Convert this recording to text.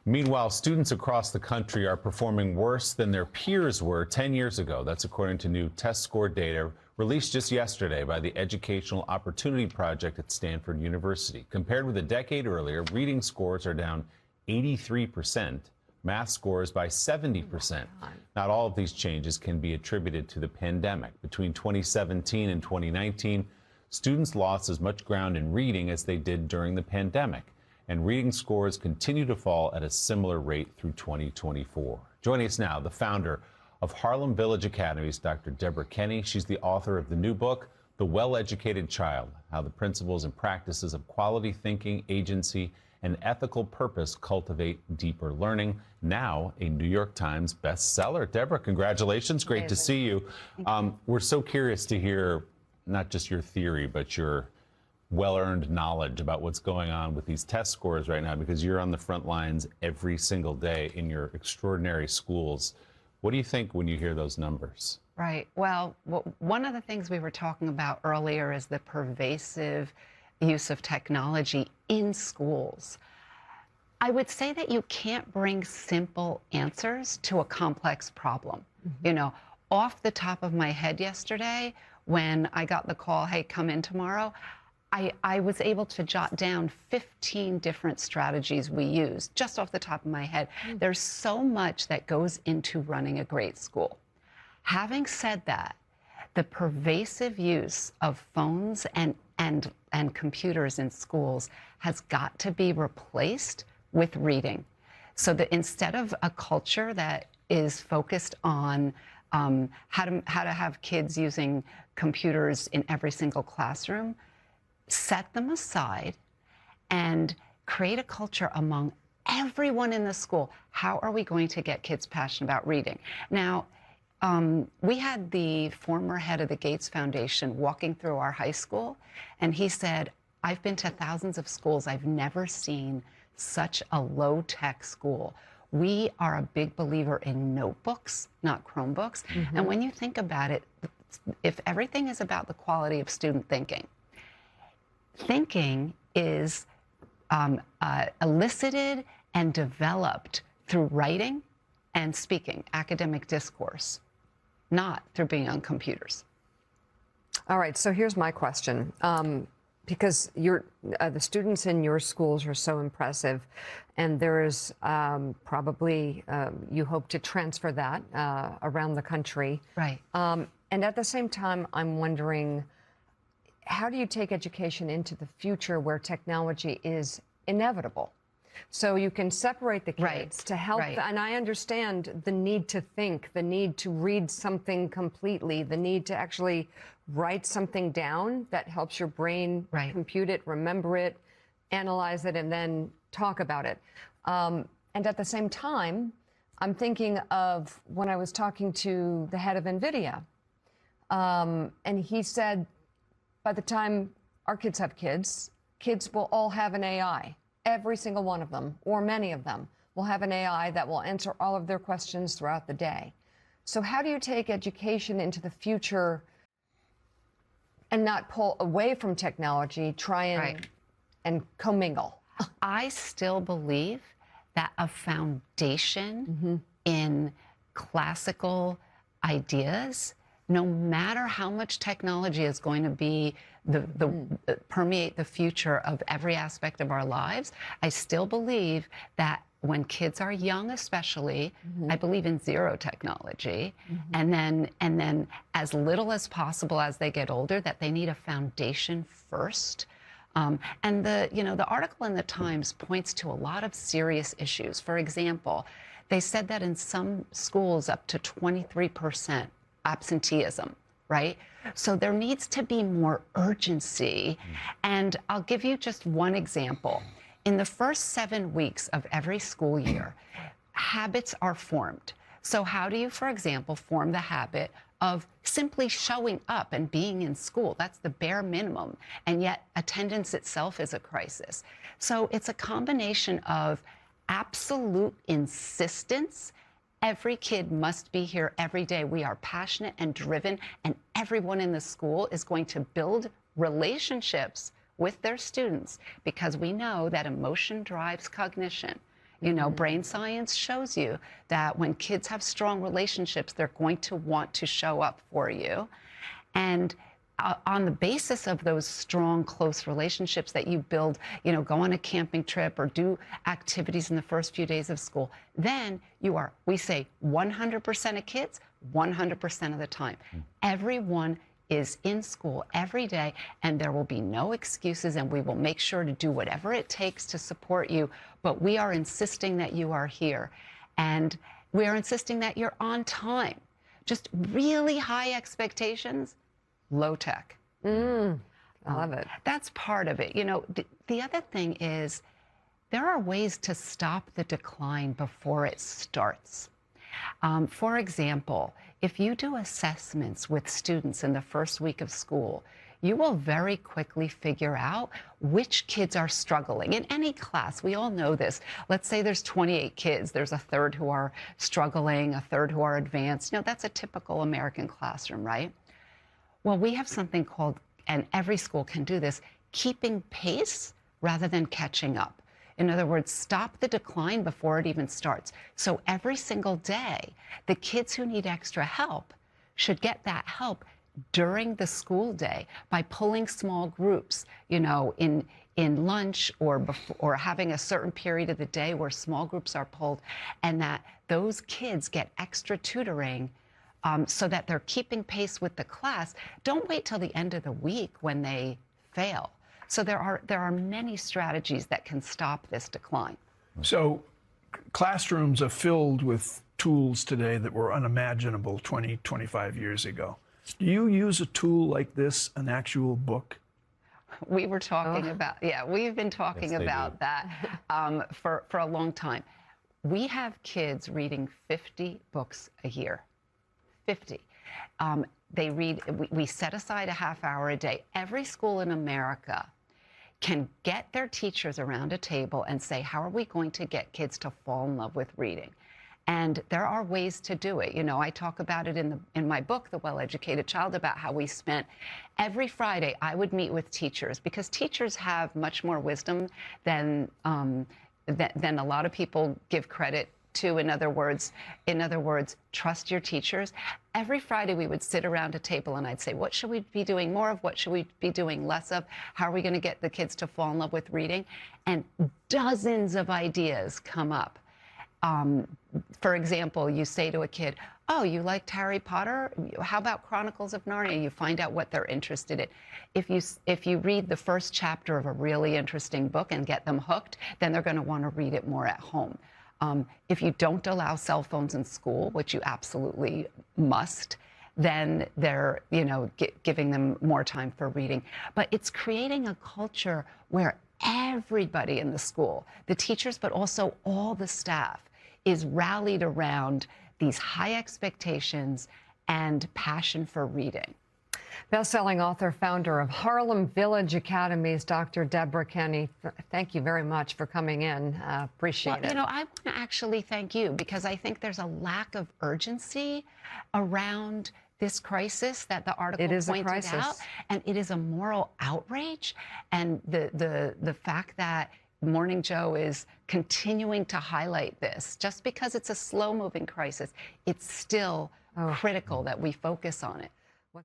Meanwhile, students across the country are performing worse than their peers were 10 years ago. That's according to new test score data released just yesterday by the Educational Opportunity Project at Stanford University. Compared with a decade earlier, reading scores are down 83%, math scores by 70%. Not all of these changes can be attributed to the pandemic. Between 2017 and 2019, students lost as much ground in reading as they did during the pandemic, and reading scores continue to fall at a similar rate through 2024. Joining us now, the founder of Harlem Village Academies, Dr. Deborah Kenny. She's the author of the new book, The Well-Educated Child: How the Principles and Practices of Quality Thinking, Agency, and Ethical Purpose Cultivate Deeper Learning, now a New York Times bestseller. Deborah, congratulations. Great to see you. We're so curious to hear not just your theory, but your well-earned knowledge about what's going on with these test scores right now, because you're on the front lines every single day in your extraordinary schools. What do you think when you hear those numbers? Right. Well, one of the things we were talking about earlier is the pervasive use of technology in schools. I would say that you can't bring simple answers to a complex problem. You know, off the top of my head yesterday, when I got the call, hey, come in tomorrow, I was able to jot down 15 different strategies we use, just off the top of my head. There's so much that goes into running a great school. Having said that, the pervasive use of phones and computers in schools has got to be replaced with reading. So that instead of a culture that is focused on how to have kids using computers in every single classroom, set them aside and create a culture among everyone in the school. How are we going to get kids passionate about reading? Now, we had the former head of the Gates Foundation walking through our high school, and he said, I've been to thousands of schools. I've never seen such a low-tech school. We are a big believer in notebooks, not Chromebooks. And when you think about it, if everything is about the quality of student thinking, thinking is elicited and developed through writing and speaking, academic discourse, not through being on computers. All right, so here's my question. Because the students in your schools are so impressive, and there is probably, you hope to transfer that around the country. Right. And at the same time, I'm wondering, how do you take education into the future where technology is inevitable? So you can separate the kids to help, and I understand the need to think, the need to read something completely, the need to actually write something down that helps your brain compute it, remember it, analyze it, and then talk about it. And at the same time, I'm thinking of when I was talking to the head of NVIDIA, and he said, by the time our kids have kids, kids will all have an AI. Every single one of them, or many of them, will have an AI that will answer all of their questions throughout the day. So how do you take education into the future and not pull away from technology, try and commingle? I still believe that a foundation in classical ideas, no matter how much technology is going to be permeate the future of every aspect of our lives, I still believe that when kids are young, especially, I believe in zero technology, and then as little as possible as they get older, that they need a foundation first. And the article in the Times points to a lot of serious issues. For example, they said that in some schools up to 23% absenteeism, right? So there needs to be more urgency. And I'll give you just one example. In the first 7 weeks of every school year, habits are formed. So how do you, for example, form the habit of simply showing up and being in school? That's the bare minimum. And yet attendance itself is a crisis. So it's a combination of absolute insistence. Every kid must be here every day. We are passionate and driven, and everyone in the school is going to build relationships with their students, because we know that emotion drives cognition. You know, brain science shows you that when kids have strong relationships, they're going to want to show up for you. And on the basis of those strong, close relationships that you build, you know, go on a camping trip or do activities in the first few days of school, then you are, we say 100% of kids, 100% of the time. Everyone is in school every day, and there will be no excuses, and we will make sure to do whatever it takes to support you. But we are insisting that you are here, and we are insisting that you're on time. Just really high expectations, low tech. I love it. That's part of it. You know, the other thing is there are ways to stop the decline before it starts. For example, if you do assessments with students in the first week of school, you will very quickly figure out which kids are struggling. In any class, we all know this. Let's say there's 28 kids. There's a third who are struggling, a third who are advanced. You know, that's a typical American classroom, right? Well, we have something called, and every school can do this, keeping pace rather than catching up. In other words, stop the decline before it even starts. So every single day, the kids who need extra help should get that help during the school day by pulling small groups, you know, in lunch or having a certain period of the day where small groups are pulled, and that those kids get extra tutoring so that they're keeping pace with the class. Don't wait till the end of the week when they fail. So there are many strategies that can stop this decline. So classrooms are filled with tools today that were unimaginable 20, 25 years ago. Do you use a tool like this, an actual book? We were talking about, yeah, we've been talking about that for a long time. We have kids reading 50 books a year. 50. They read, we set aside a half hour a day. Every school in America can get their teachers around a table and say, how are we going to get kids to fall in love with reading? And there are ways to do it. You know, I talk about it in my book, The Well-Educated Child, about how we spent every Friday. I would meet with teachers because teachers have much more wisdom than a lot of people give credit to. In other words, trust your teachers. Every Friday we would sit around a table and I'd say, what should we be doing more of? What should we be doing less of? How are we going to get the kids to fall in love with reading? And dozens of ideas come up. For example, you say to a kid, oh, you liked Harry Potter? How about Chronicles of Narnia? You find out what they're interested in. If you read the first chapter of a really interesting book and get them hooked, then they're going to want to read it more at home. If you don't allow cell phones in school, which you absolutely must, then they're, you know, giving them more time for reading. But it's creating a culture where everybody in the school, the teachers, but also all the staff, is rallied around these high expectations and passion for reading. Best-selling author, founder of Harlem Village Academies, Dr. Deborah Kenny, thank you very much for coming in. Appreciate it. You know, I want to actually thank you because I think there's a lack of urgency around this crisis that the article pointed out, and it is a moral outrage. And the fact that Morning Joe is continuing to highlight this, just because it's a slow-moving crisis, it's still critical that we focus on it.